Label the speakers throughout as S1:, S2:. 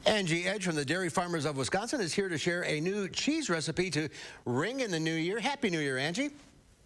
S1: Angie Edge from the Dairy Farmers of Wisconsin is here to share a new cheese recipe to ring in the new year. Happy New Year, Angie.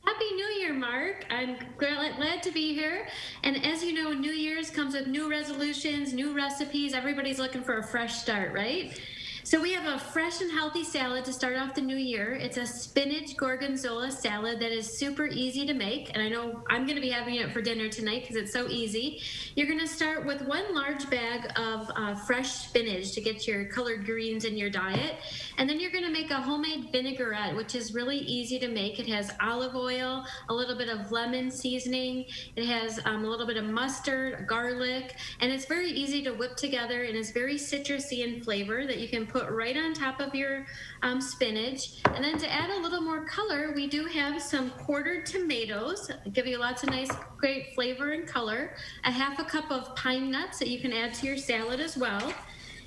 S2: Happy New Year, Mark. I'm glad to be here. And as you know, New Year's comes with new resolutions, new recipes. Everybody's looking for a fresh start, right? So we have a fresh and healthy salad to start off the new year. It's a spinach gorgonzola salad that is super easy to make. And I know I'm going to be having it for dinner tonight because it's so easy. You're going to start with one large bag of fresh spinach to get your colored greens in your diet. And then you're going to make a homemade vinaigrette, which is really easy to make. It has olive oil, a little bit of lemon seasoning. It has a little bit of mustard, garlic, and it's very easy to whip together, and it's very citrusy in flavor that you can put right on top of your spinach. And then to add a little more color, we do have some quartered tomatoes, give you lots of nice, great flavor and color, a half a cup of pine nuts that you can add to your salad as well.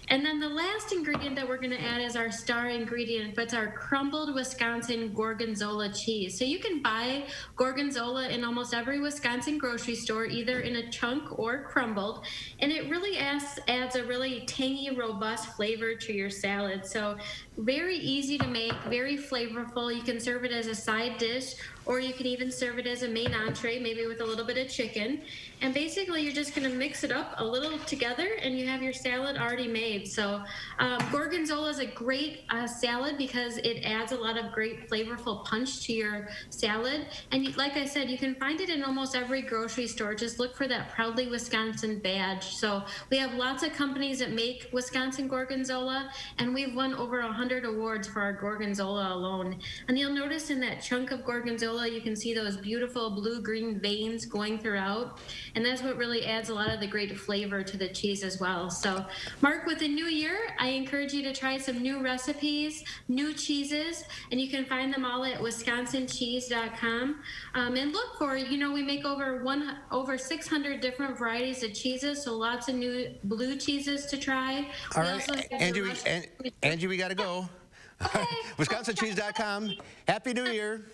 S2: And then the last ingredient that we're going to add is our star ingredient, but it's our crumbled Wisconsin gorgonzola cheese. So you can buy gorgonzola in almost every Wisconsin grocery store, either in a chunk or crumbled. And it really adds a really tangy, robust flavor to your salad. So very easy to make, very flavorful. You can serve it as a side dish, or you can even serve it as a main entree, maybe with a little bit of chicken. And basically, you're just going to mix it up a little together, and you have your salad already made. So gorgonzola is a great salad because it adds a lot of great flavorful punch to your salad. And like I said, you can find it in almost every grocery store. Just look for that Proudly Wisconsin badge. So we have lots of companies that make Wisconsin gorgonzola, and we've won over 100 awards for our gorgonzola alone. And you'll notice in that chunk of gorgonzola, you can see those beautiful blue-green veins going throughout. And that's what really adds a lot of the great flavor to the cheese as well. So, Mark, with the new year, I encourage you to try some new recipes, new cheeses, and you can find them all at wisconsincheese.com. And look for, we make over 600 different varieties of cheeses, so lots of new blue cheeses to try.
S1: All right, Angie, we got to go.
S2: Okay.
S1: WisconsinCheese.com. Happy New Year.